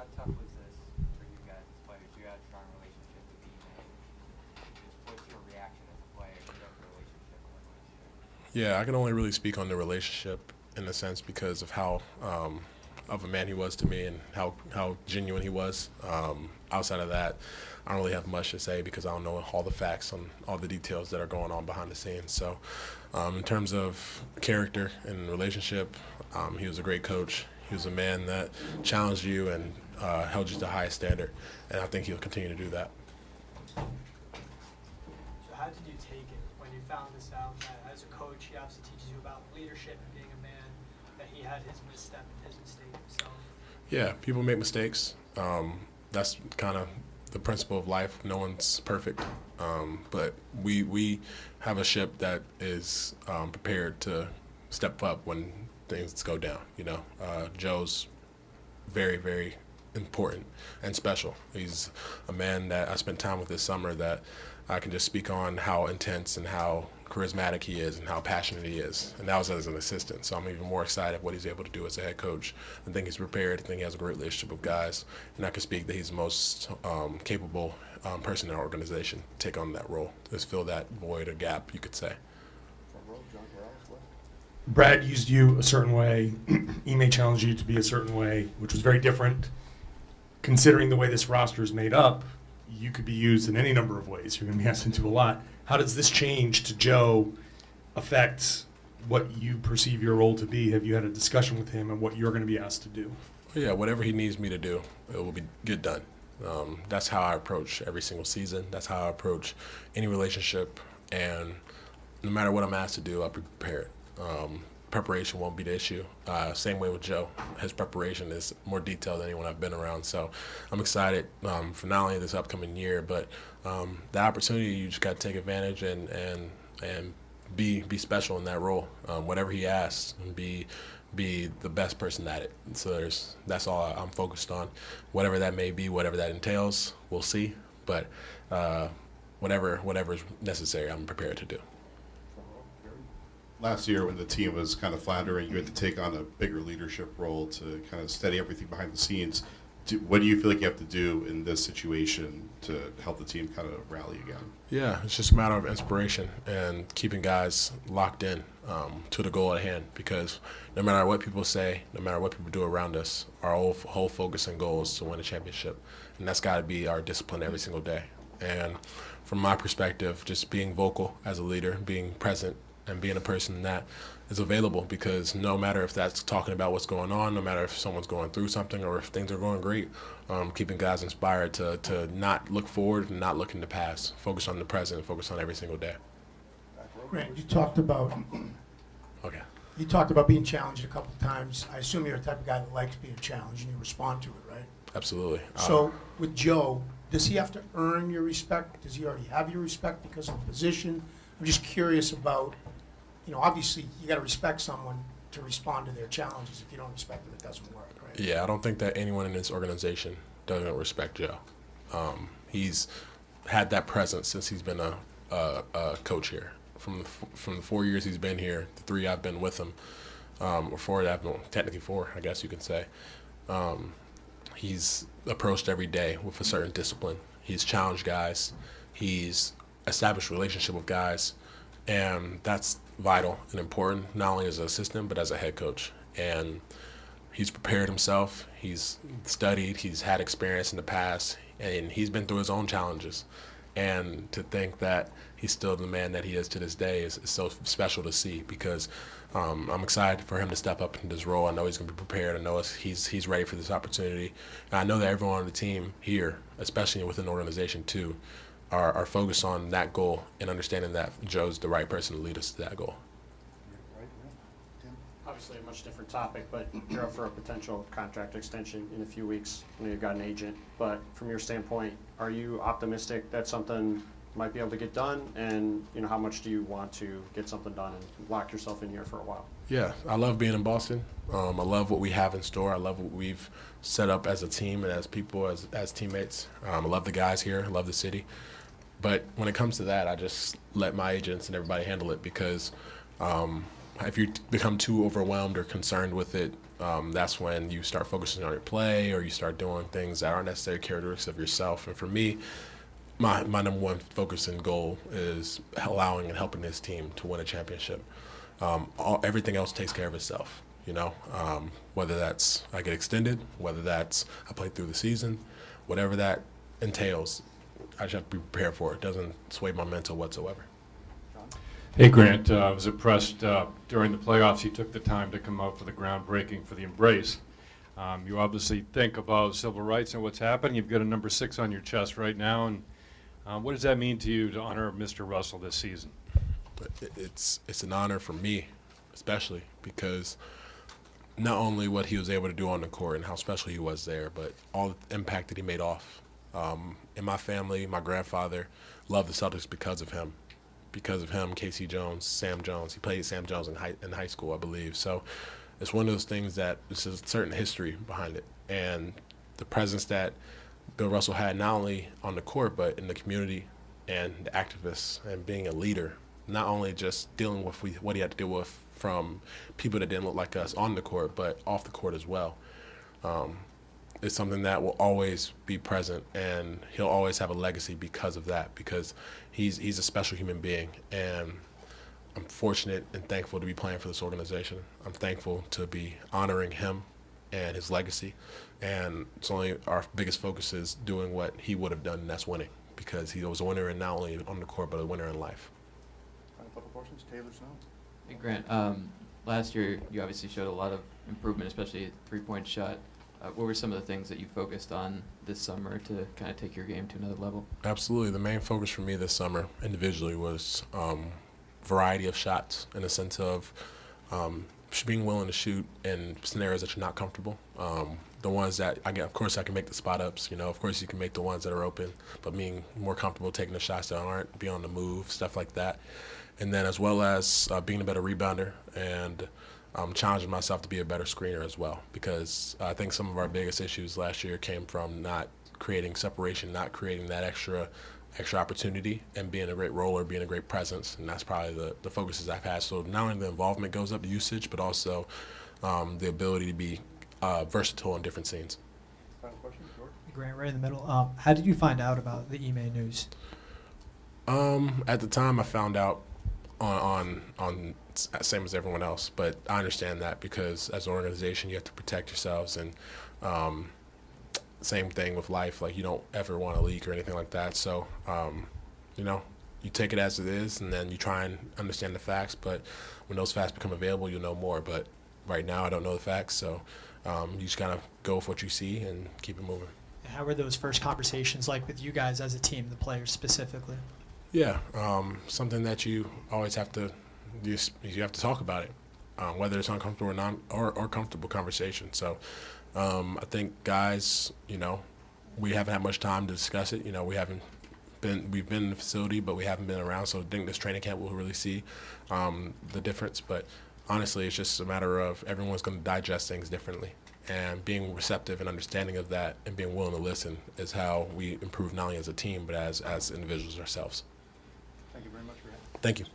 How tough was this for you guys as players? You had a strong relationship with Ime. Just what's your reaction as a player to that relationship like last year? Yeah, I can only really speak on the relationship in a sense because of how of a man he was to me and how genuine he was. Outside of that, I don't really have much to say because I don't know all the facts on all the details that are going on behind the scenes. So, in terms of character and relationship, he was a great coach. He was a man that challenged you and held you to the highest standard, and I think he'll continue to do that. So how did you take it when you found this out that as a coach he obviously teaches you about leadership and being a man, that he had his misstep and his mistake himself? Yeah, people make mistakes. That's kind of the principle of life. No one's perfect, but we have a ship that is prepared to step up when things go down. Joe's very, very important and special. He's a man that I spent time with this summer that I can just speak on how intense and how charismatic he is and how passionate he is. And that was as an assistant. So I'm even more excited what he's able to do as a head coach. I think he's prepared. I think he has a great relationship with guys. And I can speak that he's the most capable person in our organization to take on that role, just fill that void or gap, you could say. Brad used you a certain way. Ime challenged you to be a certain way, which was very different. Considering the way this roster is made up, you could be used in any number of ways. You're going to be asked into a lot. How does this change to Joe affect what you perceive your role to be? Have you had a discussion with him and what you're going to be asked to do? Yeah, whatever he needs me to do, it will get done. That's how I approach every single season. That's how I approach any relationship. And no matter what I'm asked to do, I'll be prepared. Preparation won't be the issue. Same way with Joe. His preparation is more detailed than anyone I've been around. So I'm excited for not only this upcoming year, but the opportunity. You just got to take advantage and be special in that role. Whatever he asks, and be the best person at it. So that's all I'm focused on. Whatever that may be, whatever that entails, we'll see. But whatever is necessary, I'm prepared to do. Last year when the team was kind of floundering, you had to take on a bigger leadership role to kind of steady everything behind the scenes. What do you feel like you have to do in this situation to help the team kind of rally again? Yeah, it's just a matter of inspiration and keeping guys locked in to the goal at hand, because no matter what people say, no matter what people do around us, our whole focus and goal is to win a championship. And that's got to be our discipline every single day. And from my perspective, just being vocal as a leader, being present, and being a person that is available, because no matter if that's talking about what's going on, no matter if someone's going through something or if things are going great, keeping guys inspired to not look forward and not look in the past, focus on the present, focus on every single day. Grant, you talked about being challenged a couple of times. I assume you're the type of guy that likes being challenged and you respond to it, right? Absolutely. So with Joe, does he have to earn your respect? Does he already have your respect because of the position? I'm just curious about, obviously you got to respect someone to respond to their challenges. If you don't respect them, it doesn't work, right? Yeah, I don't think that anyone in this organization doesn't respect Joe. He's had that presence since he's been a coach here. From the 4 years he's been here, the 3 I've been with him, or 4 that I've been, technically 4, I guess you can say. He's approached every day with a certain discipline. He's challenged guys. He's established a relationship with guys. And that's vital and important, not only as an assistant, but as a head coach. And he's prepared himself. He's studied. He's had experience in the past. And he's been through his own challenges. And to think that he's still the man that he is to this day is so special to see, because I'm excited for him to step up into this role. I know he's going to be prepared. I know he's ready for this opportunity. And I know that everyone on the team here, especially within the organization too, are focused on that goal and understanding that Joe's the right person to lead us to that goal. Obviously a much different topic, but you're up for a potential contract extension in a few weeks. I know you've got an agent, but from your standpoint, are you optimistic that something might be able to get done? And how much do you want to get something done and lock yourself in here for a while? Yeah, I love being in Boston. I love what we have in store. I love what we've set up as a team and as people, as teammates. I love the guys here. I love the city. But when it comes to that, I just let my agents and everybody handle it, because if you become too overwhelmed or concerned with it, that's when you start focusing on your play or you start doing things that aren't necessarily characteristics of yourself. And for me, my number one focus and goal is allowing and helping this team to win a championship. Everything else takes care of itself, you know, whether that's I get extended, whether that's I play through the season, whatever that entails, I just have to be prepared for it. It doesn't sway my mental whatsoever. Hey, Grant, I was impressed during the playoffs you took the time to come out for the groundbreaking for the Embrace. You obviously think about civil rights and what's happened. You've got a number 6 on your chest right now. And what does that mean to you to honor Mr. Russell this season? It's an honor for me, especially because not only what he was able to do on the court and how special he was there, but all the impact that he made off. In my family, my grandfather loved the Celtics because of him. Because of him, Casey Jones, Sam Jones. He played Sam Jones in high school, I believe. So it's one of those things that there's a certain history behind it. And the presence that Bill Russell had not only on the court, but in the community and the activists and being a leader, not only just dealing with what he had to deal with from people that didn't look like us on the court, but off the court as well. It's something that will always be present, and he'll always have a legacy because of that, because he's a special human being. And I'm fortunate and thankful to be playing for this organization. I'm thankful to be honoring him and his legacy. And it's only our biggest focus is doing what he would have done, and that's winning, because he was a winner, and not only on the court, but a winner in life. Final couple questions. Taylor Snow. Hey, Grant, last year you obviously showed a lot of improvement, especially at three-point shot. What were some of the things that you focused on this summer to kind of take your game to another level? Absolutely. The main focus for me this summer individually was variety of shots, in the sense of being willing to shoot in scenarios that you're not comfortable. The ones that of course I can make the spot ups, you know, of course you can make the ones that are open, but being more comfortable taking the shots that aren't, be on the move, stuff like that. And then as well as being a better rebounder and challenging myself to be a better screener as well, because I think some of our biggest issues last year came from not creating separation, not creating that extra opportunity, and being a great roller, being a great presence, and that's probably the focuses I've had. So not only the involvement goes up, the usage, but also the ability to be versatile in different scenes. Final question, George. Grant, right in the middle. How did you find out about the Ime news? At the time, I found out on same as everyone else, but I understand that because as an organization, you have to protect yourselves, and same thing with life. Like, you don't ever want to leak or anything like that. So, you know, you take it as it is, and then you try and understand the facts. But when those facts become available, you'll know more. But right now, I don't know the facts, so you just gotta go with what you see and keep it moving. How were those first conversations like with you guys as a team, the players specifically? Yeah, something that you always have to you have to talk about it, whether it's uncomfortable or comfortable conversation. So I think guys, you know, we haven't had much time to discuss it. You know, we've been in the facility, but we haven't been around. So I think this training camp we'll really see the difference. But honestly, it's just a matter of everyone's going to digest things differently. And being receptive and understanding of that and being willing to listen is how we improve not only as a team, but as individuals ourselves. Thank you very much for having me. Thank you.